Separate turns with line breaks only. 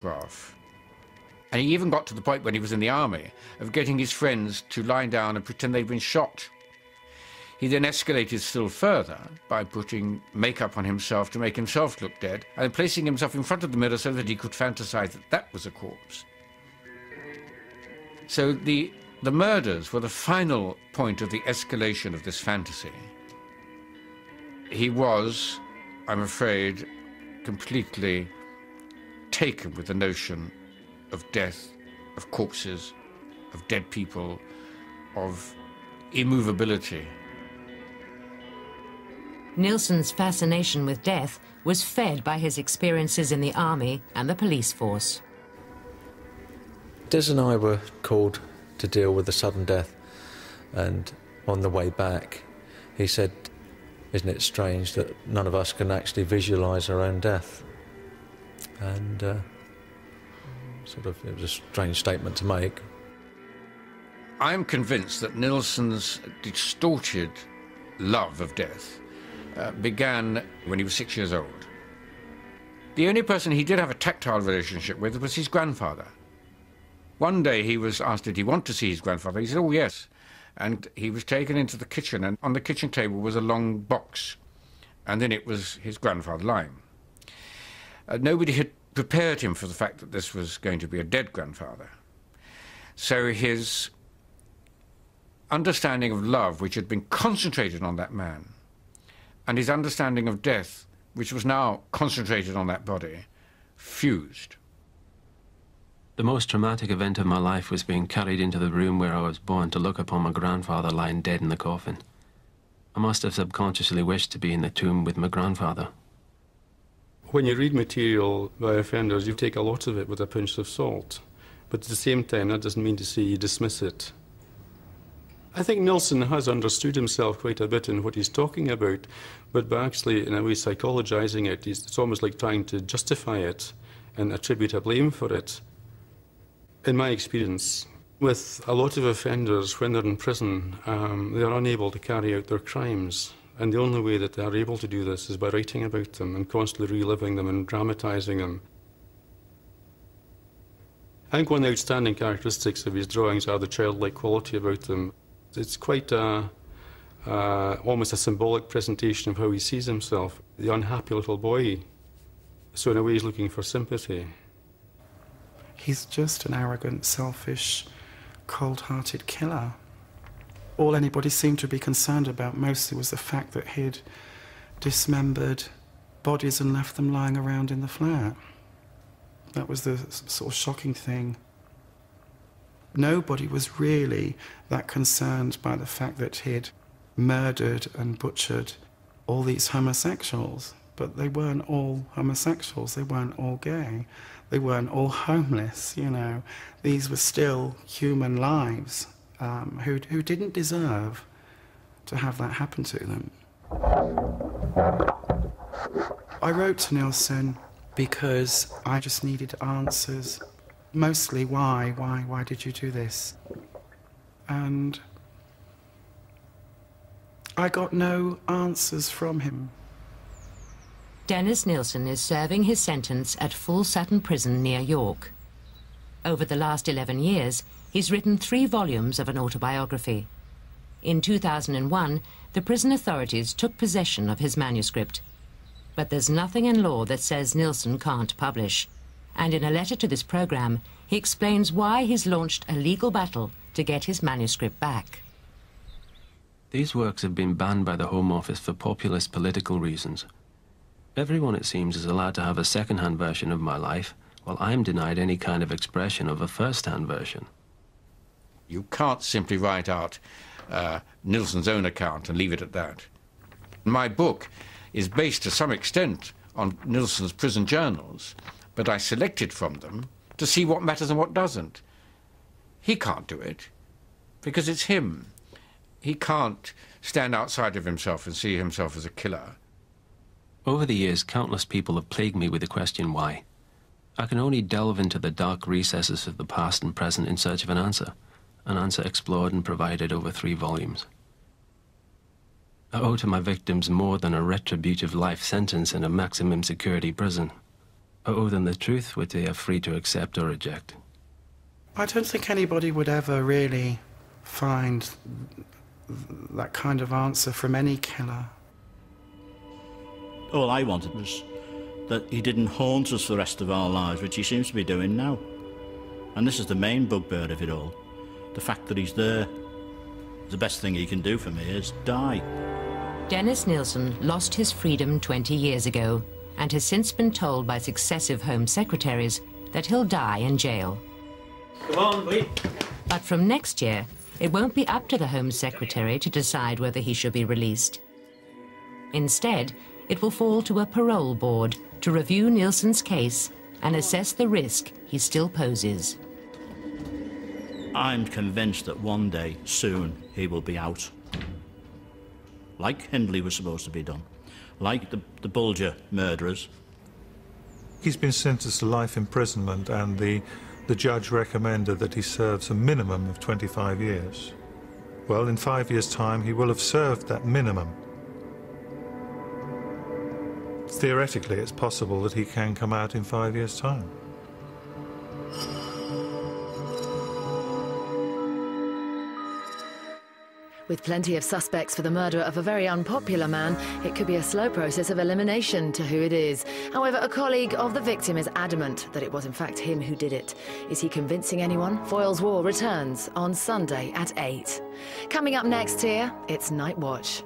photograph. And he even got to the point when he was in the army of getting his friends to lie down and pretend they'd been shot. He then escalated still further by putting makeup on himself to make himself look dead and placing himself in front of the mirror so that he could fantasize that that was a corpse. So the murders were the final point of the escalation of this fantasy. He was, I'm afraid, completely taken with the notion of death, of corpses, of dead people, of immovability.
Nilsen's fascination with death was fed by his experiences in the army and the police force.
Des and I were called to deal with a sudden death, and on the way back he said, "Isn't it strange that none of us can actually visualise our own death?" And it was a strange statement to make.
I'm convinced that Nilsen's distorted love of death began when he was 6 years old. The only person he did have a tactile relationship with was his grandfather. One day he was asked, did he want to see his grandfather? He said, oh, yes. And he was taken into the kitchen, and on the kitchen table was a long box, and then it was his grandfather lying. Nobody had prepared him for the fact that this was going to be a dead grandfather. So his understanding of love, which had been concentrated on that man, and his understanding of death, which was now concentrated on that body, fused.
The most traumatic event of my life was being carried into the room where I was born to look upon my grandfather lying dead in the coffin. I must have subconsciously wished to be in the tomb with my grandfather.
When you read material by offenders, you take a lot of it with a pinch of salt. But at the same time, that doesn't mean to say you dismiss it. I think Nilsen has understood himself quite a bit in what he's talking about, but by actually, in a way, psychologizing it, it's almost like trying to justify it and attribute a blame for it. In my experience, with a lot of offenders, when they're in prison, they are unable to carry out their crimes. And the only way that they are able to do this is by writing about them and constantly reliving them and dramatising them. I think one of the outstanding characteristics of his drawings are the childlike quality about them. It's quite almost a symbolic presentation of how he sees himself, the unhappy little boy. So in a way he's looking for sympathy.
He's just an arrogant, selfish, cold-hearted killer. All anybody seemed to be concerned about mostly was the fact that he'd dismembered bodies and left them lying around in the flat. That was the sort of shocking thing. Nobody was really that concerned by the fact that he'd murdered and butchered all these homosexuals. But they weren't all homosexuals, they weren't all gay, they weren't all homeless, you know. These were still human lives who didn't deserve to have that happen to them. I wrote to Nilsen because I just needed answers. Mostly why did you do this? And I got no answers from him.
Dennis Nilsen is serving his sentence at Full Sutton Prison near York. Over the last 11 years, he's written 3 volumes of an autobiography. In 2001, the prison authorities took possession of his manuscript. But there's nothing in law that says Nilsen can't publish. And in a letter to this program, he explains why he's launched a legal battle to get his manuscript back.
These works have been banned by the Home Office for populist political reasons. Everyone, it seems, is allowed to have a second-hand version of my life, while I'm denied any kind of expression of a first-hand version.
You can't simply write out Nilsen's own account and leave it at that. My book is based to some extent on Nilsen's prison journals, but I selected from them to see what matters and what doesn't. He can't do it, because it's him. He can't stand outside of himself and see himself as a killer.
Over the years, countless people have plagued me with the question why. I can only delve into the dark recesses of the past and present in search of an answer explored and provided over 3 volumes. I owe to my victims more than a retributive life sentence in a maximum security prison. I owe them the truth, which they are free to accept or reject.
I don't think anybody would ever really find that kind of answer from any killer.
All I wanted was that he didn't haunt us for the rest of our lives, which he seems to be doing now. And this is the main bugbear of it all. The fact that he's there, the best thing he can do for me is die.
Dennis Nilsen lost his freedom 20 years ago and has since been told by successive Home Secretaries that he'll die in jail.
Come on, wait.
But from next year, it won't be up to the Home Secretary to decide whether he should be released. Instead, it will fall to a parole board to review Nilsen's case and assess the risk he still poses.
I'm convinced that one day, soon, he will be out. Like Hindley was supposed to be done. Like the Bulger murderers.
He's been sentenced to life imprisonment, and the judge recommended that he serves a minimum of 25 years. Well, in 5 years' time, he will have served that minimum. Theoretically, it's possible that he can come out in 5 years' time.
With plenty of suspects for the murder of a very unpopular man, it could be a slow process of elimination to who it is. However, a colleague of the victim is adamant that it was in fact him who did it. Is he convincing anyone? Foyle's War returns on Sunday at 8. Coming up next here, it's Night Watch.